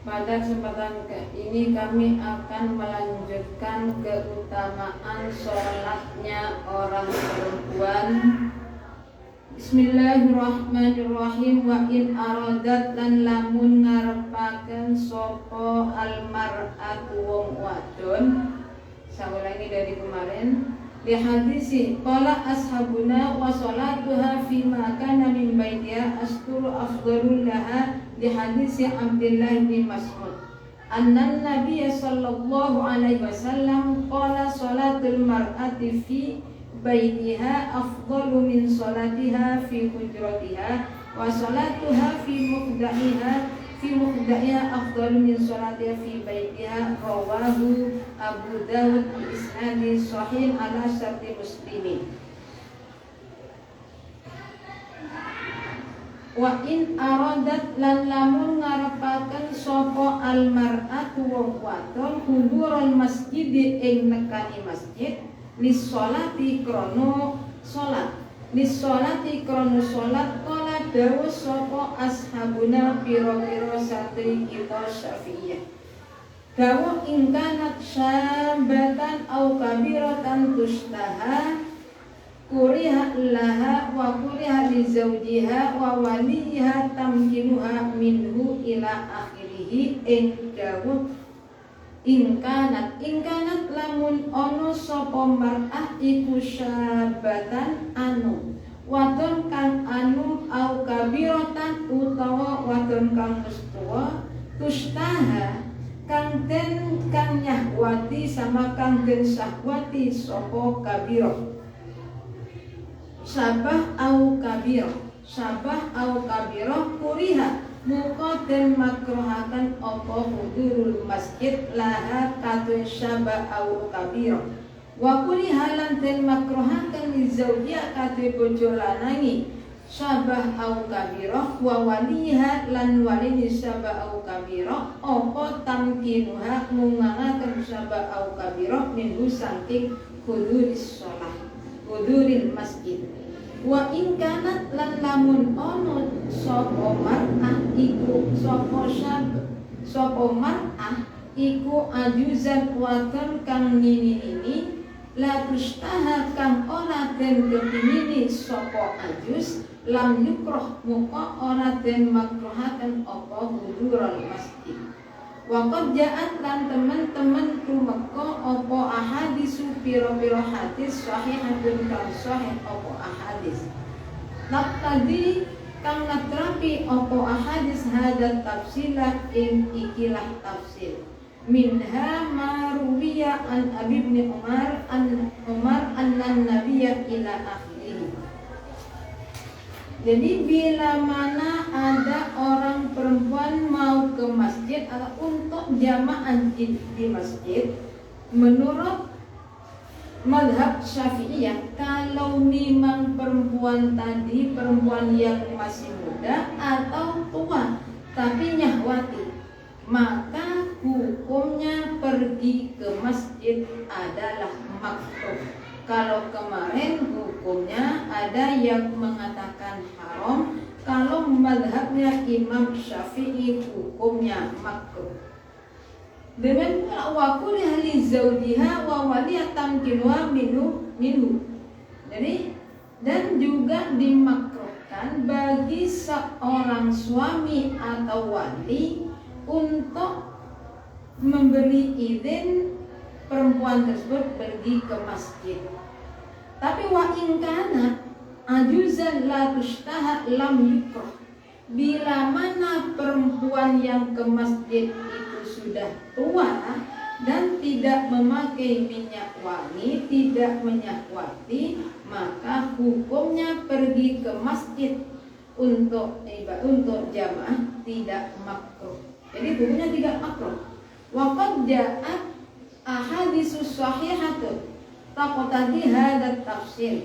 Pada kesempatan ini kami akan melanjutkan keutamaan sholatnya orang perempuan. Bismillahirrahmanirrahim. Wa in aradat lan lamun ngarepaken sopo almar'atu wong wadon. Saya ulangi dari kemarin. Di hadisi qala ashabuna wa salatuha fi ma kana min baitiha asturu afdalul laha di hadisi Abdullah bin Mas'ud anna Nabiy sallallahu alaihi wasallam qala salatul mar'ati fi baitiha afdalu min salatiha fi hujratiha wa salatuha fi muqda'iha afdalu min salatiha fi baitiha. Rawahu Abu Dawud bi isnadi sahih ala syarti Muslimin. Wa in aradat lan lamun ngarepaken sapa almar'atu wong wadon hudurul masjid ing nekani masjid lis sholati krono salat kala dawuh sapa ashabuna pira-pira satri kita Syafi'iyah dawuh ingkanat syabatan au kabiratan tustaha kuriha laha wa kuriha li zawjiha wa waliha tamkinuha minhu ila akhirih. Ing dawuh ingkanat lamun ono sapa mar'ah iku syabatan anu wadon kang anu au kabiratan utawa wadon kang tuwa tustaha kang nyahwati sama kang den syahwati sapa kabirah sabah au kabirah kuriha muka den makruhaken apa hudurul masjid laha katun syabah au kabirah wa kuriha lan den makruhaken li zaujiha katun bojo lanangi syabah au kabirah wa waliha lan walini syabah au kabirah apa tamkinuha ngungangaken syabah au kabirah minhu saking huduris shalah huduril masjid. Wa in kanat lan lamun ono sapa mar'ah iku sapa mar'ah iku ajuzan wadon kang nini la tustaha kang ora den kepingini sapa ajuz lam yukroh muka ora den makruhaken apa hudurul masjid. Wa qad ja'at lan teman-teman tumeka apa ahadisu pira-pira hadis sahihatun kang sahih apa ahadis tadi kang natrapi apa ahadis hadat tafsilah ing ikilah tafsir minha maruwiya an Abi bin Umar anna nabiyya ila akhirih. Jadi bila mana ada orang perempuan mau ke masjid atau untuk jamaah di masjid, menurut mazhab Syafi'iyah, kalau memang perempuan tadi perempuan yang masih muda atau tua tapi nyahwati, maka hukumnya pergi ke masjid adalah makruh. Kalau kemarin hukumnya ada yang mengatakan haram, kalau mazhabnya Imam Syafi'i hukumnya makruh. Dengan pula wa kuriha li zawjiha wa waliya tamkinuha minhu. Jadi dan juga dimakruhkan bagi seorang suami atau wali untuk memberi izin perempuan tersebut pergi ke masjid. Tapi wa in kana ajuzan la tustaha lam yukrah. Bila mana perempuan yang ke masjid itu sudah tua dan tidak memakai minyak wangi, tidak menyahwati, maka hukumnya pergi ke masjid untuk jamaah tidak makruh. Jadi hukumnya tidak makruh. Wa qad ja'at ahadisus sahihatun taqtadi hadat tafsir.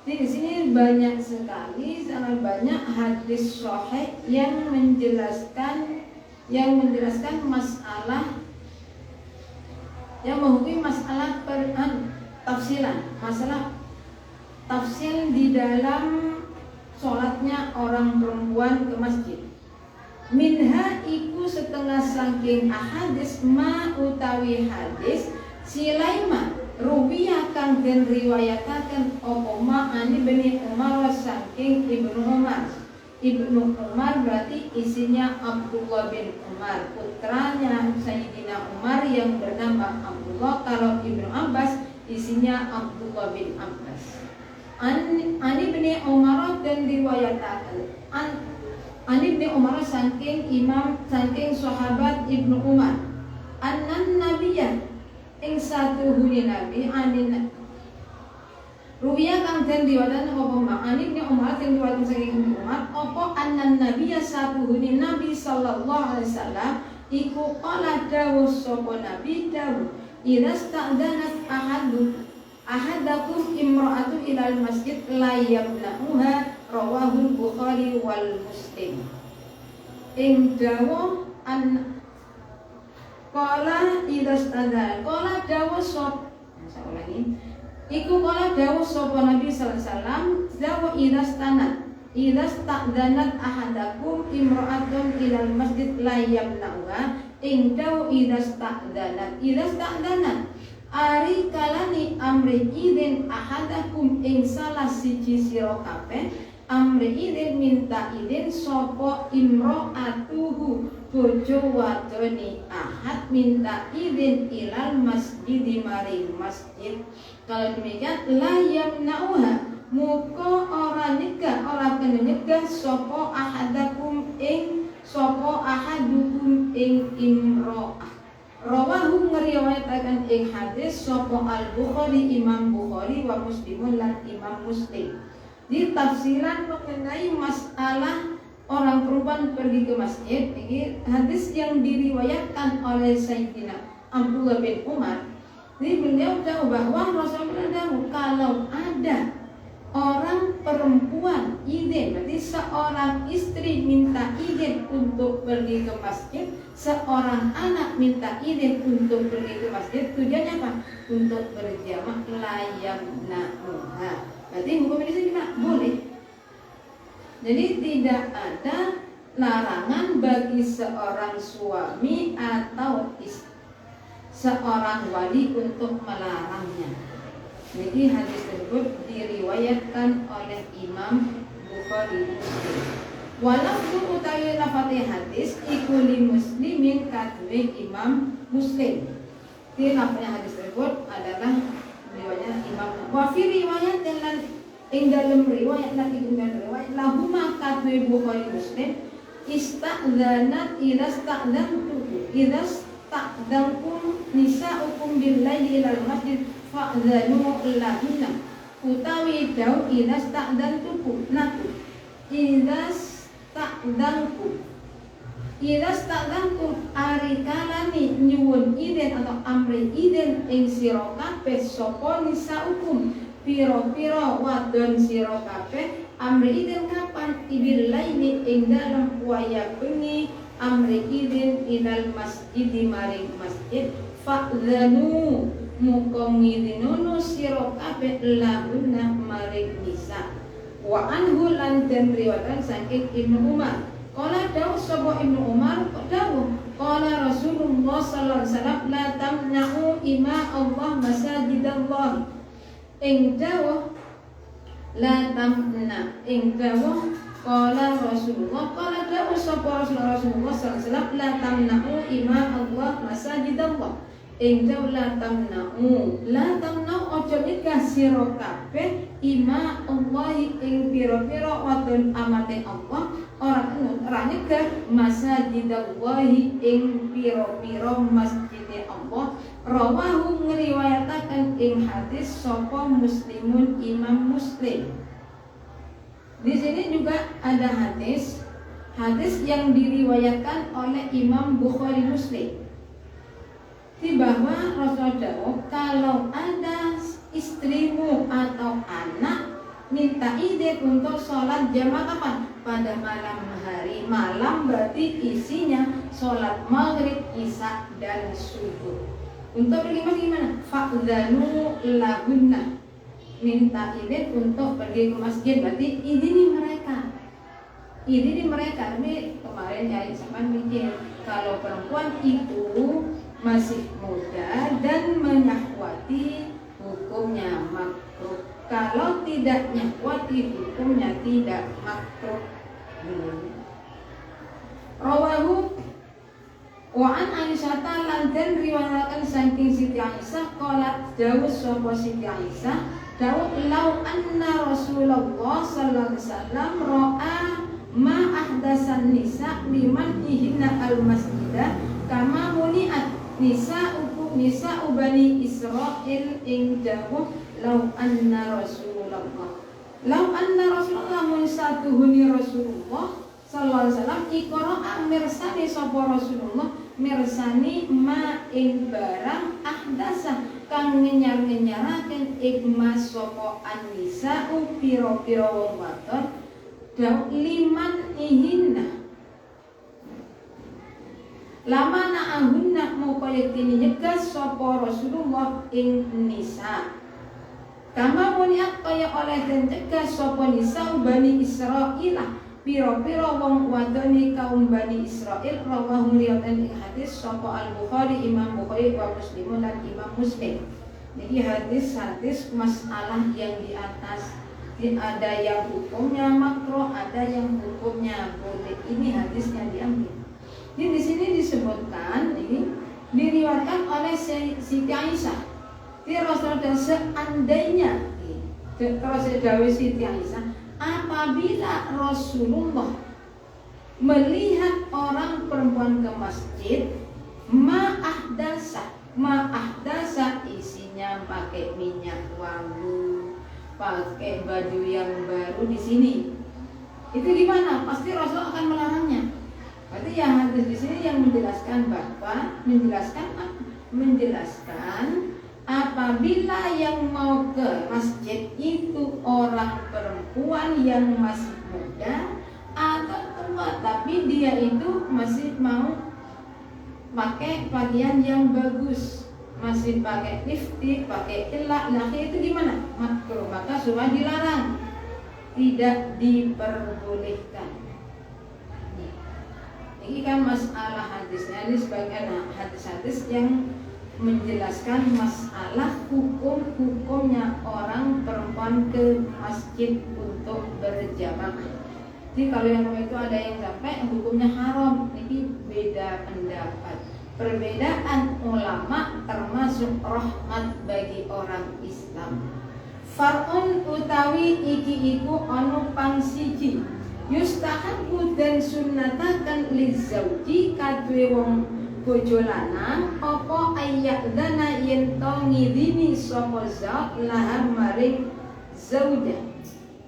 Di sini banyak sekali, sangat banyak hadis sahih yang menjelaskan masalah yang menghukumi masalah tafsiran, masalah tafsir di dalam sholatnya orang perempuan ke masjid. Minha iku setengah saking ahadis ma utawi hadis silaima ruwiya kang den riwayataken apa ma ani Ibnu Umar saking Ibnu Umar. Ibnu Umar berarti isinya Abdullah bin Umar, putranya Sayyidina Umar yang bernama Abdullah. Kalau Ibnu Abbas isinya Abdullah bin Abbas. Ani bin Umar dan riwayatakan Ani bin Umar saking sahabat Ibnu Umar. Anan nabiyya ing satuhune nabi anin ruwiya kang den riwayataken apa ma'ani bin Umar den riwayataken saking Ibnu Umar apa anan nabiyya satuhune nabi sallallahu alaihi wasallam iku qala dawuh sapa nabi dawuh idza sta'danat ahadakum imra'atu ilal masjid la yamna'uha rawahul Bukhari wal Muslim. Ing dawuh an qala idza sta'dan qala dawuh sapa saya ulangi iku kala dawuh sapa Nabi sallallahu alaihi wasallam dawuh idza sta'danat ahadakum imra'atun ilal masjid la yamna'uha ing dawuh idza sta'danat ari kalani amri idin ahadakum ing salah siji sira kabeh amri idin minta idin sapa imra'atuhu bojo wadone ahad minta idin ilal masjid maring masjid. Kalau demikian la yamna'uha muka ora nyegah ora kena nyegah sapa ahadukum ing imra'ah. Rawahu ngriwayataken ing hadis sapa Al-Bukhari Imam Bukhari wa Muslimun lan Imam Muslim. Di tafsiran mengenai masalah orang perempuan pergi ke masjid, ini hadis yang diriwayatkan oleh Sayyidina Abdullah bin Umar. Jadi beliau tahu bahwa Rasulullah tahu kalau ada orang perempuan izin, berarti seorang istri minta izin untuk pergi ke masjid, seorang anak minta izin untuk pergi ke masjid, tujuannya apa? Untuk berjamaah layam na'uha. Berarti hukum ini gimana? Boleh. Jadi tidak ada larangan bagi seorang suami atau istri, seorang wali untuk melarangnya. Jadi hadis tersebut diriwayatkan oleh Imam Bukhari Muslim. Walau utawi lafadz hadis iku li muslimin kadue Imam Muslim. Di lafadz hadis tersebut adalah riwayat Imam. Wa fi riwayat lan ing dalem riwayat lan ing dalem riwayat lahuma kadue Bukhari Muslim ista'dzanat idza sta'dzantum nisa'ukum billaili ilal masjid fa'dzanu lahunna utawi dawu idza sta'dzantukum naku idza sta'dzantum ari kalani nyuwun idin atau amri idin ing sira kabeh sapa nisa'ukum pira-pira wadon sira kabeh amri idin kapan ibillaili ing dalem waya bengi amri idin ilal masjid maring masjid fa'dzanu muka ngidinono sira kabeh lahunna maring nisa. Wa anhu lan den riwayat saking Ibnu Umar qala dawu sapa Ibnu Umar dawu qala Rasulullah sallallahu alaihi wasallam la tamna'u ima Allah masajidallah ing dawu la tamna ing dawu qala Rasulullah qala dawu sapa Rasulullah sallallahu alaihi wasallam la tamna'u ima Allah masajidallah ing dawu la tamna'u ojo nyegah sira kabeh ima Allah ing pira-pira wadon amate Allah ora nyegah masajidallahi ing pira-pira masjide Allah. Rawahu ngriwayataken ing hadis sapa Muslimun Imam Muslim. Di sini juga ada hadis yang diriwayatkan oleh Imam Bukhari Muslim. Di bahwa Rasulullah jawab kalau ada istrimu atau anak minta izin untuk sholat jamaah kapan? Pada malam hari. Malam berarti isinya sholat maghrib, isya dan subuh. Untuk pergi masjid gimana? Fa'dzanu lahunna minta izin untuk pergi ke masjid berarti izini mereka. Tapi kemarin ya sampai mikir kalau perempuan itu masih muda dan menyahwati, hukumnya makruh. Kalau tidak nyahwati, hukumnya tidak makruh. Rawahu wa an Aisyah lan den riwayatkan saking Siti Aisyah qalat dawuh sapa Siti Aisyah dawuh lau anna Rasulullah sallallahu alaihi wasallam ra'a ma ahdasan nisa liman ihinna al masjidah kama muniat nisa'u bani Israil ing dawuh lau anna Rasulullah mun satuhuni Rasulullah sallallahu alaihi wasallam iqra'a mirsani sapa Rasulullah mirsani ma ing barang ahdasa kang ngenyar-ngenyaraken ikmas sapa an-nisa'u pira-pira wong wadon daw liman ihinna lama na'ahunna mupaya tini nyegas sapa Rasulullah ing nisa kama muniat kaya oleh den cegas sapa nisa bani Israil pira-pira wong wadone kaum Bani Israil. Rawahu riwayat ing hadis sapa Al-Bukhari Imam Bukhari wa Muslim dan Imam Muslim. Jadi hadis-hadis masalah yang di atas ada yang hukumnya makruh, ada yang hukumnya boleh. Ini hadis yang diambil. Jadi di sini disebutkan ini diriwayatkan oleh Siti Aisyah. Di Rasulullah seandainya terus dawuh Siti Aisyah apabila Rasulullah melihat orang perempuan ke masjid ma'ahdasa isinya pakai minyak wangi, pakai baju yang baru di sini, itu gimana? Pasti Rasul akan melarangnya. Berarti yang hadis di sini yang menjelaskan bahwa menjelaskan apabila yang mau ke masjid itu orang perempuan yang masih muda atau tua, tapi dia itu masih mau pakai pakaian yang bagus, masih pakai lipstik, pakai elak, itu gimana? Makruh, maka semua dilarang, tidak diperbolehkan. Ini kan masalah hadisnya, ini sebagian hadis-hadis yang menjelaskan masalah hukumnya orang perempuan ke masjid untuk berjamaah. Jadi kalau yang itu ada yang sampai hukumnya haram, ini beda pendapat. Perbedaan ulama termasuk rahmat bagi orang Islam. Far'un utawi iki iku anu pangsiji yustahabu dan sunnatakan lizauji kadwe wong bojo lanang apa ayyadana yen to ngidini sapa zat lahar maring zauja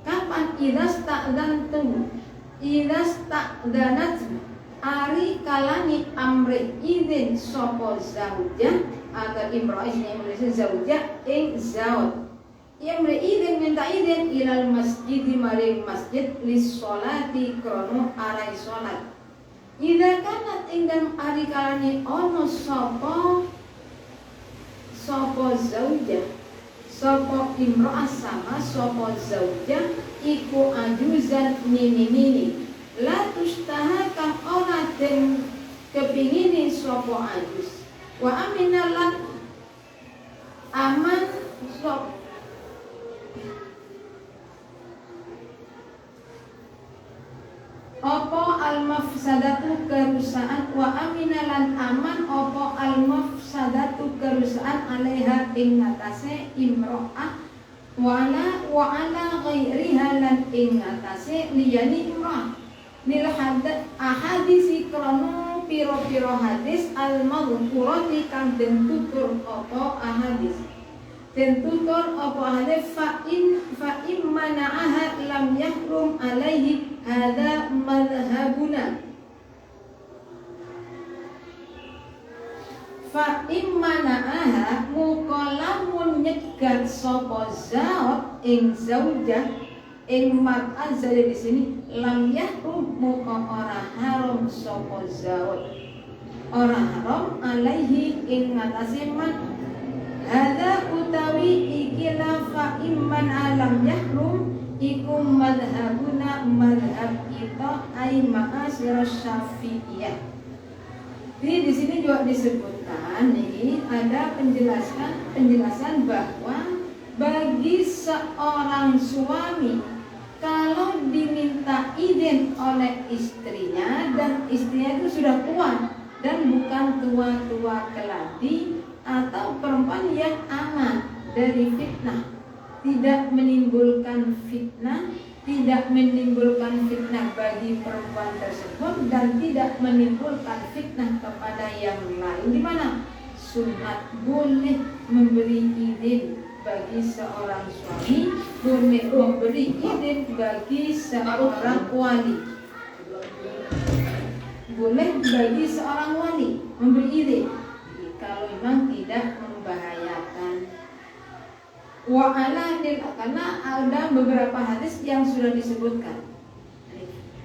kapan idas ta'danat ari kalani amri idin sapa zauja atau imra'isnya Indonesia zauja ing zaud amri idin minta idin ilal masjid maring masjid lis sholati krono arai sholat. Ida kanat ing dalem ari kalane ana sapa zauja, sapa imra'ah sama sapa zauja iku ajuzan nini la tustaha kang ora den kepingini sapa ajuz wa aminalan aman sapa opo al-mafsadatu kerusakan wa aminalan aman opo al-mafsadatu kerusakan alaiha ing ngatasé imro'ah wa ala ghairiha lan ing ngatasé liyani imro'ah lil ahadisi krono piro-piro hadis al-madhkurati kang den tutur opo ahadis den tutur opo hadis fa in mana'aha lam yahrum alaihi hadza madhhabuna fa immana'aha mukalamun nyegat sapa zaud ing zaujah ing mar'ah di sini lam yahrum muka ora haram sapa zaud ora haram alaihi ing ngatasi man hadza utawi ikilah fa imman alam yahrum iku madhabuna madhab kita ay ma'asyir syafi'iyah Jadi di sini juga disebutkan nih ada penjelasan bahwa bagi seorang suami kalau diminta izin oleh istrinya dan istrinya itu sudah tua dan bukan tua-tua keladi atau perempuan yang aman dari fitnah, tidak menimbulkan fitnah bagi perempuan tersebut dan tidak menimbulkan fitnah kepada yang lain. Di mana sunat boleh memberi izin bagi seorang suami, boleh memberi izin bagi seorang wali. Boleh bagi seorang wali memberi izin kalau memang tidak membahayakan. Karena ada beberapa hadis yang sudah disebutkan.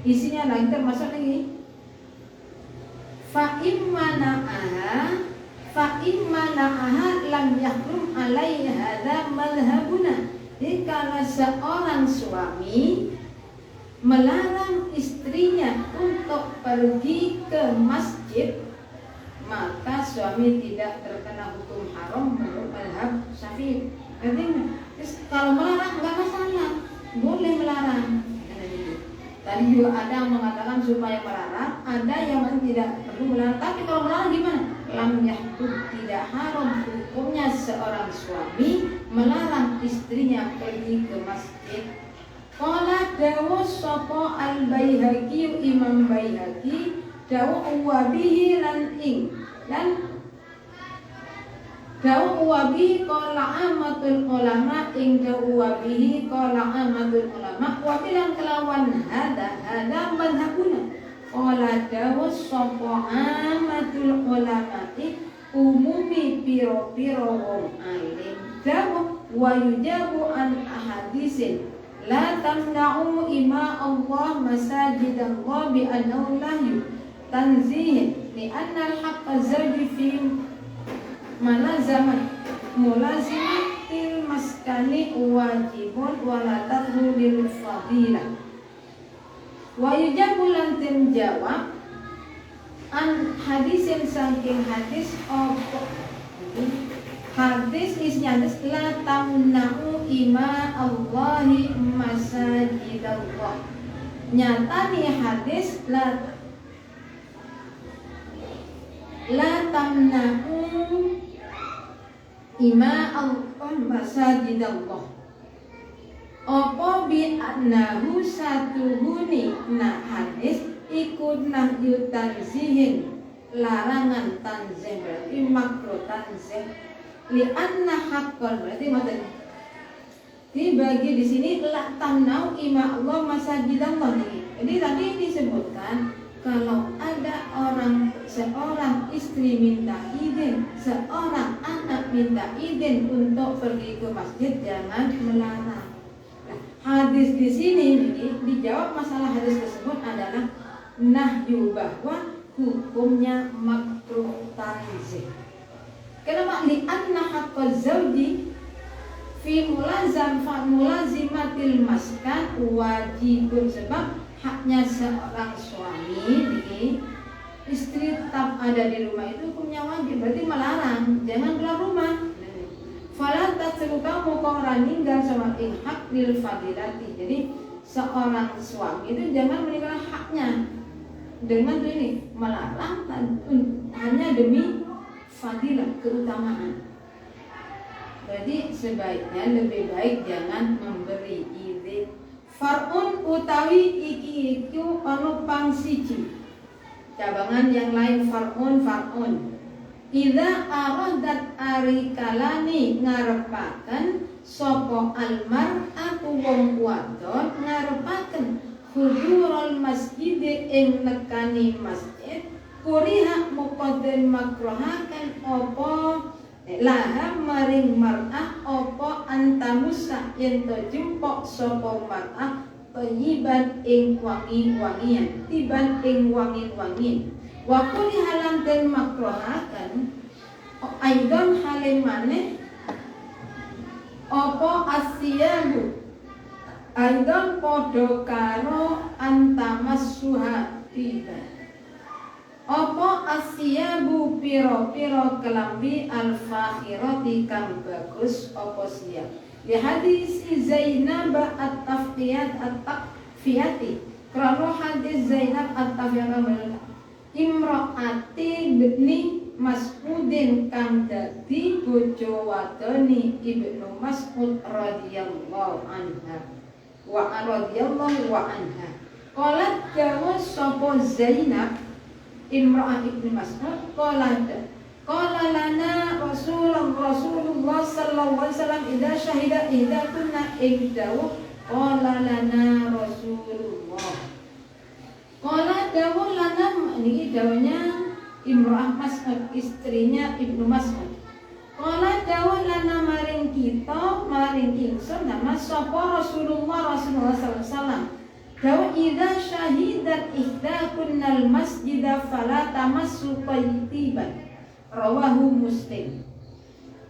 Isinya lagi termasuk lagi. Fa immana'aha lam yahrum alaihi hadza madhhabuna. Jadi kalau seorang suami melarang istrinya untuk pergi ke masjid, maka suami tidak terkena hukum haram menurut mazhab Syafi'i. Artinya, kalau melarang nggak masalah, boleh melarang. Tadi juga ada yang mengatakan supaya melarang, ada yang tidak perlu melarang. Tapi kalau melarang gimana? Lam yahkum, tidak haram hukumnya seorang suami melarang istrinya pergi ke masjid. Qala dawu sapa al-Baihaqi, Imam Baihaqi dawu wabihi lan ing dan dawu wabihi qala amatul ulama ing dawu wabihi qala amatul ulama wa bilang kelawan hada madhabuna. Qala dawu sapa amatul ulama umumi piro-piro wong alim dawu wa yujabu an ahadisin la tamna'u ima Allah masajidallah bi annahu lahyu tanzih li anna al-haqqa zawji fi mulazimatil maskani wajibun wala tadhulil fadilah. Wa yujabu lan tim jawab an hadisin saking hadis hadis isinya la tamna'u ima Allahi masajidallah. Nyata nih hadis la tamna'u ima Allah masajidallah. Apa bi annahu satuhuni na hadis ikut nahyu tanzihin, larangan tanzih berarti makruh tanzih. Li anna haqqan berarti maksudnya dibagi di sini la tamnau ima Allah masajidallah. Jadi tadi disebutkan kalau ada seorang istri minta izin, seorang anak minta izin untuk pergi ke masjid, jangan melarang. Nah, hadis di sini dijawab masalah hadis tersebut adalah nahyu, bahwa hukumnya makruh tanzih. Kenapa? Li anna haqqaz zawji fi mulazimatil maskan wajibun, sebab haknya seorang suami istri tetap ada di rumah itu hukumnya wajib, berarti melarang jangan keluar rumah. Fala tasruka muqarran ninggal sama hak lil fadilati. Jadi seorang suami itu jangan meninggalkan haknya dengan ini melarang hanya demi fadilah, keutamaan. Berarti sebaiknya lebih baik jangan memberi izin. Far'un utawi iki anu pang siji. Cabangan yang lain far'un. Idza aradat arikalani ngarepaken sapa almar'atu wong wadon ngarepaken hudurul masjid ing nekani masjid, kuriha muqaddam makruhaken apa laha maring mar'ah apa antamusa yen to jempok sapa mar'ah tayyiban ing wangi-wangian, tiban ing wangi-wangian. Wa kulli halan den makruhaken aidon halimane apa asyabu aidon padha karo antamassuha tiba. Apa asyabu piro-piro kelambi al-fakhirati kang bagus apa siyab. Di hadis Zainab at-Tafqiyat at-Taqfiyati. Karena hadis Zainab at-Tafqiyat imro'ati ibni Mas'udin kang dadi bojo wadoni Ibnu Mas'ud radhiyallahu anha wa anha. Qalat dawu sapa Zainab imro'ah ibni Mas'ud qala lana Rasulullah sallallahu alaihi wasallam idza syahida ihdakunna ihdawu qala lana Rasulullah. Qala dawu lana ini dawuhnya Imro'ah Mas'ud, istrinya Ibnu Mas'ud. Qala dawu lana maring kita, maring ingsun nama sapa Rasulullah sallallahu alaihi wasallam. Dawu idza syahidat ihdakunnal masjida fala tamassu tayyiban. Rawahu Muslim.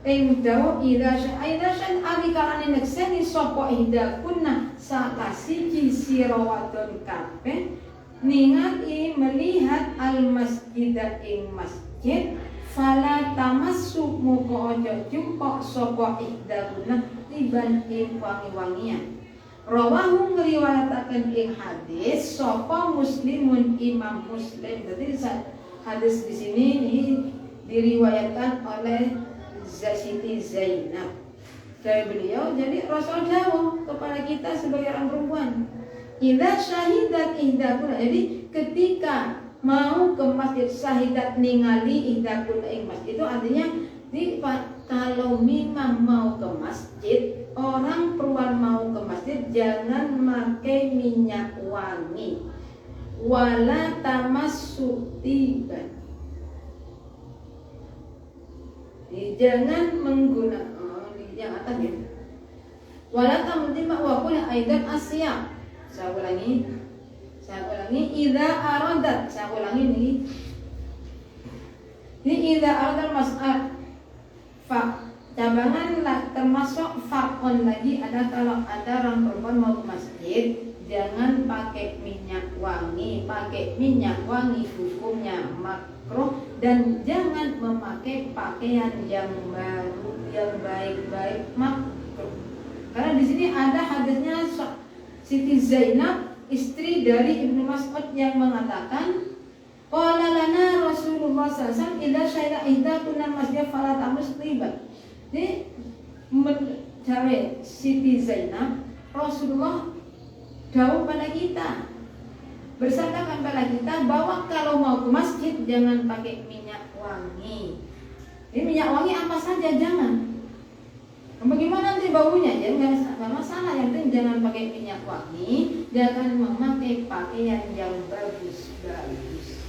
Ing dawu idza syahidat alikalane nekseni sapa ihdakunna salah siji sira wadon kabeh ningali melihat al-masjida ing masjid fala tamassu muka aja jumpa sapa ihdaguna tiban ing wangi-wangian. Rawahu ngriwayataken ing hadis sapa Muslimun Imam Muslim. Jadi hadis di sini diriwayatkan oleh Siti Zainab dari beliau. Jadi Rasul dawuh kepada kita sebagai orang perempuan, idza syahidat ihdakuna, jadi ketika mau ke masjid syahidat ningali ihdakuna ing masjid, itu artinya kalau memang mau ke masjid, orang perempuan mau ke masjid jangan pakai minyak wangi, wala tamassu tiban, jangan menggunakan yang atas gitu, wala tamassu tiban wa qul aidan asyam. Saya ulangi, idza aradat, saya ulangi nih. Ini idza aradat mas'al fa cabangan termasuk fakon lagi ada kalau ada orang perempuan mau ke masjid jangan pakai minyak wangi. Pakai minyak wangi hukumnya makruh dan jangan memakai pakaian yang baru yang baik-baik makruh. Karena di sini ada hadisnya Siti Zainab istri dari Ibnu Mas'ud yang mengatakan qala lana Rasulullah sallallahu alaihi wasallam idza syahida ihdakunna masjid fala tamus tiban. Jadi menjawab Siti Zainab, Rasulullah dawuh pada kita, bersabdakan pada kita bahwa kalau mau ke masjid jangan pakai minyak wangi. Ini minyak wangi apa saja jangan. Bagaimana nanti baunya? Ya nggak masalah, yang penting jangan pakai minyak wangi, jangan memakai pakaian yang bagus-bagus.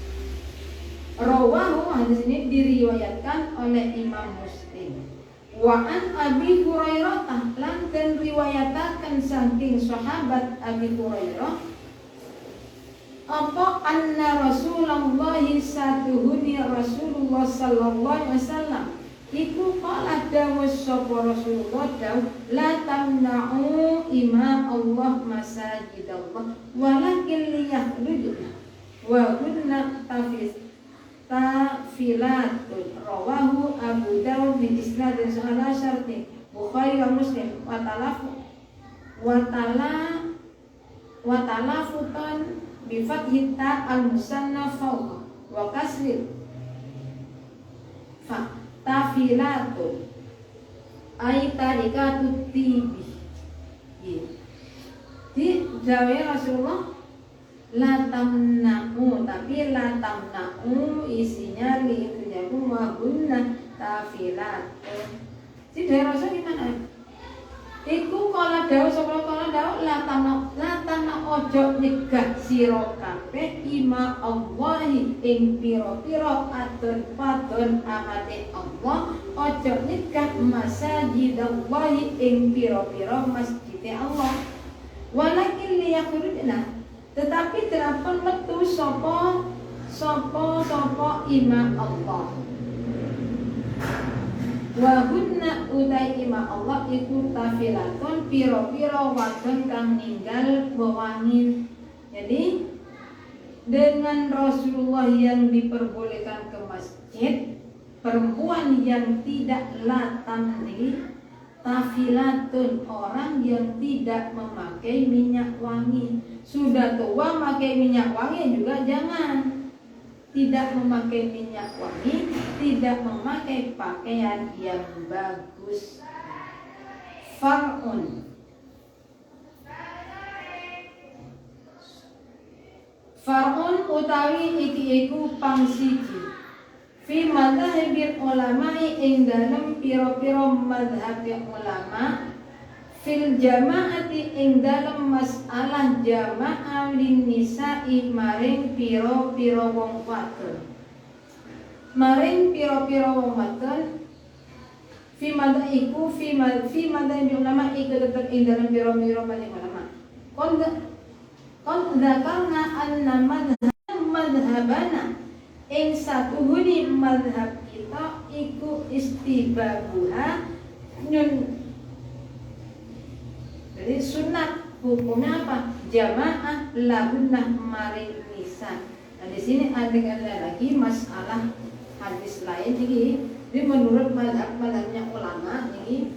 Rawahu, hadis ini diriwayatkan oleh Imam Muslim. Wa an Abi Hurairah lan den riwayataken saking sahabat Abi Hurairah apa anna Rasulullah satuhuni Rasulullah sallallahu alaihi wasallam iku qala dawuh sapa Rasulullah dawuh la tamna'u ima Allah masajidallah walakin liyahrujna wa kunna tafilatun. Rawahu Abu Dawud bi isnadin ala syarti Bukhari wa Muslim wa talafutan bi fathhi ta al-musanna fawqa wa kasri fa tafilatun ay tarikatut tibi. Di jawa Rasulullah la tamna'u, tapi la tamna'u isinya li tujaku wa gunna tafilatun. Si dari Rasul gimana? Iku kala dawuh sapa kala dawuh la tamna ojo nyegah sira kabeh ima Allahi ing pira-pira adon-padon amate Allah, ojo nyegah masajidallahi ing pira-pira masjide Allah. Walakin liyakhurujna, tetapi terapun metu sapa ima Allah. Wa hunna utai ima Allah iku tafilatun piro-piro wadon kang ninggal wewangin. Jadi dengan Rasulullah yang diperbolehkan ke masjid, perempuan yang tidak latamli, tafilatun, orang yang tidak memakai minyak wangi. Sudah tua pakai minyak wangi juga jangan. Tidak memakai minyak wangi, tidak memakai pakaian yang bagus. Far'un, far'un utawi iki iku pangsiji fi madhahibil ulama'i ing dalem pira-pira madhab ulama fil jama'ati ing dalem masalah jama'ah lin nisa'i maring pira-pira wong wadon, maring pira-pira wong wadon fi madhahiku fi madhahibil ulama iku tetep ing dalem pira-pira madhab ulama kon dzakarna anna madhabana ing satuhuni madhab kita iku istibabuha nyun. Jadi sunat hukumnya apa? Jamaah lagunnah maring nisa. Nah di sini ada lagi masalah hadis lain ini. Jadi menurut madhabnya ulama ini,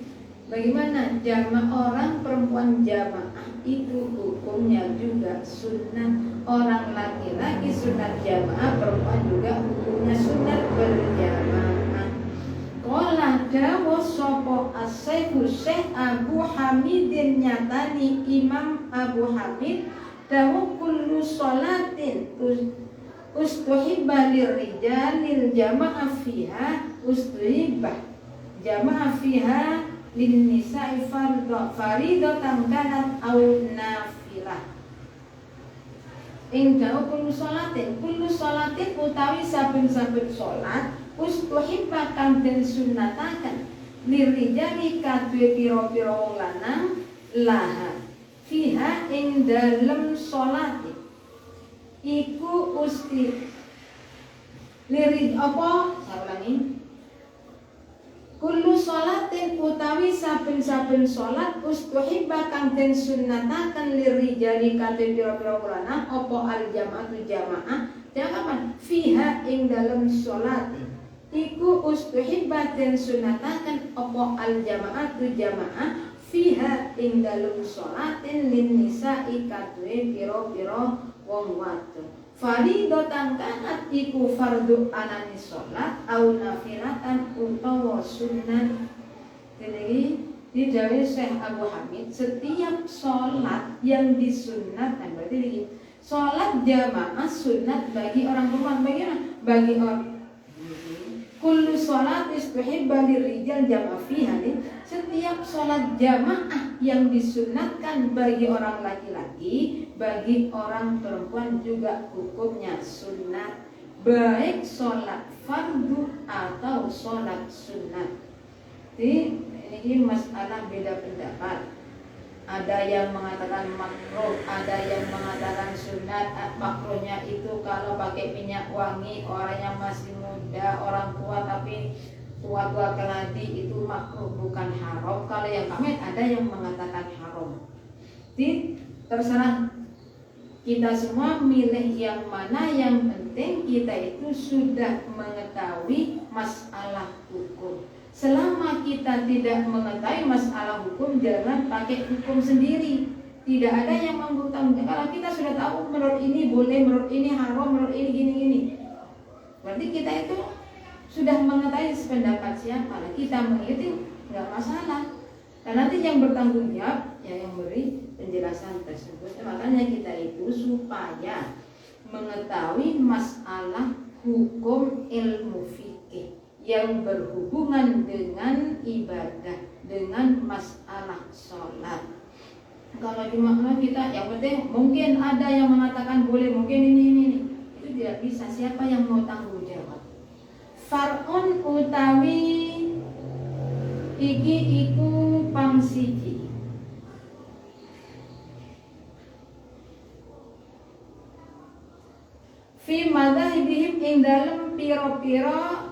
bagaimana jamaah orang perempuan jamaah itu hukumnya juga sunat. Orang laki-laki sunat jamaah, perempuan juga hukumnya sunat berjamaah. Qala dawa sapa as-Syekh Abu Hamidin nyatani Imam Abu Hamid dawa kullu sholatin ustuhibba lirrijalil jamaah fiha ustuhibba jamaah fiha lin nisa'i faridatan kanat aw nafilah. Ing dawa kullu sholatin utawi saben-saben salat ustuhibba kang den sunnataken lirijali kadue pira-pira wong lanang laha fiha ing dalem salate iku usti liri apa saulangi kullu sholatin utawi saben-saben salat ustuhibba kang den sunnataken lirijali kadue pira-pira wong lanang apa al jamaatu jamaah jangan fiha ing dalem salate iku ustuhibba den sunataken apa al jamaatu jamaah fiha ing dalem sholatin lin nisa'i kadue pira-pira wong wadon faridatan kanat iku fardu anani sholat au nafilatan utawa sunnah. Jadi didawe Syekh Abu Hamid setiap sholat yang disunatkan berarti begini, sholat jamaah sunat bagi orang perempuan bagaimana? Bagi orang kullu sholat istuhibba lirijal jamaah fiha, setiap sholat jamaah yang disunatkan bagi orang laki-laki, bagi orang perempuan juga hukumnya sunat, baik sholat fardu atau sholat sunat. Jadi ini masalah beda pendapat. Ada yang mengatakan makruh, ada yang mengatakan sunat. Makruhnya itu kalau pakai minyak wangi, orang yang masih muda, orang tua tapi tua-tua keladi itu makruh bukan haram. Kalau yang kami ada yang mengatakan haram. Jadi terserah kita semua milih yang mana, yang penting kita itu sudah mengetahui masalah hukum. Selama kita tidak mengetahui masalah hukum, jangan pakai hukum sendiri. Tidak ada yang menggutang. Kalau kita sudah tahu menurut ini boleh, menurut ini haram, menurut ini gini-gini, berarti kita itu sudah mengetahui pendapat siapa. Kita mengikuti nggak masalah. Dan nanti yang bertanggung jawab ya yang beri penjelasan tersebut. Makanya kita itu supaya mengetahui masalah hukum ilmu fikih yang berhubungan dengan ibadah, dengan masalah sholat. Kalau di makna kita yang penting mungkin ada yang mengatakan boleh, mungkin ini itu tidak bisa. Siapa yang mau tanggung jawab? Far'un utawi iki iku pangsiji fi madzhabihim ing dalem pira-pira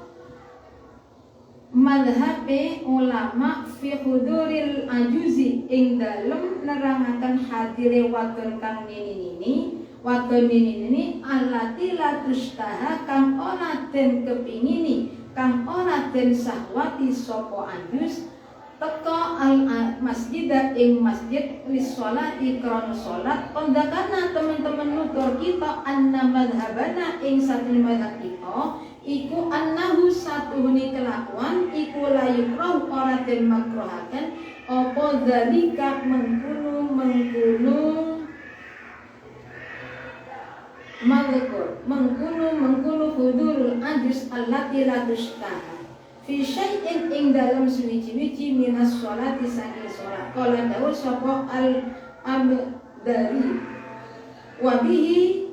madhabe ulama fi huduril ajuzi ing dalem nerangaken hadire wadon kang nini wadon ini alati la tustaha kang ora den kepingini, kang ora den sahwati sapa anjus teka al masjid ing masjid lis sholati krana salat. Kondakana teman-teman nutur kita anna madhabana ing saben madhab kita iku annahu satuhune kelakuan iku layukrah ora den makruhaken apa zalika mengkunu mazkur mengkunu hudurul ajus allati la tustaha fi syai'in ing dalam suwiji-wiji minas sholati saking sholat. Qala dawuh sapa al-Abdari wabihi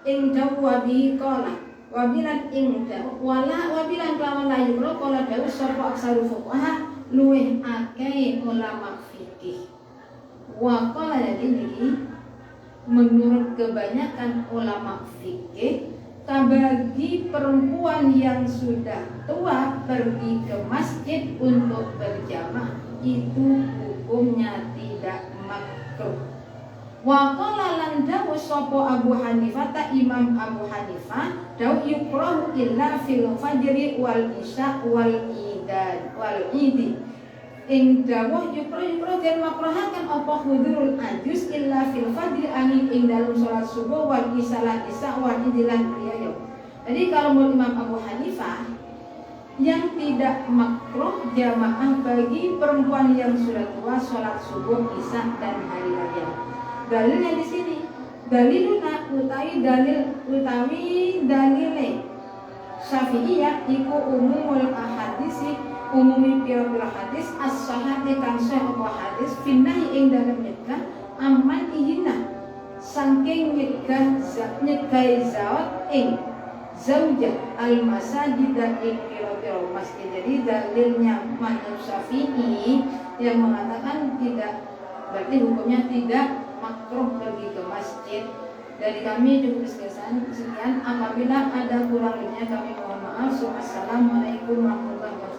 ing dawuh wabihi qala wabilan ing wabilan kelawan layu qala dawuh sapa aksaru fuqaha luwih akeh ulama fikih. Wa qala ini menurut kebanyakan ulama fikih bagi perempuan yang sudah tua pergi ke masjid untuk berjamaah itu hukumnya tidak makruh. Wa qala lan dawu sapa Abu Hanifah ta Imam Abu Hanifah dawu yukrahu illa fil fajri wal isya wal idad wal idi. Ing dawuh yukrahu den makruhaken apa hudurul ajus illa fil fajri angin ing dalam salat subuh wal isya lan isya wal idilan riyo. Jadi kalau menurut Imam Abu Hanifah yang tidak makruh jamaah bagi perempuan yang sudah tua salat subuh, isya dan hari raya. Dalilnya di sini, daliluna dalile Syafi'iyah iku umumul ahadisi umumi pira-pira hadis as-sahih kang sahih apa hadis finnahi ing dalem nyegah aman ihina saking nyegah zawat ing zaujah al-masajid ing pira-pira masjid. Jadi dalilnya mazhab Syafi'i yang mengatakan tidak, berarti hukumnya tidak makruh pergi ke masjid. Dari kami cukup sekian. Apabila ada kurang lebihnya kami mohon maaf. Assalamualaikum warahmatullahi wabarakatuh.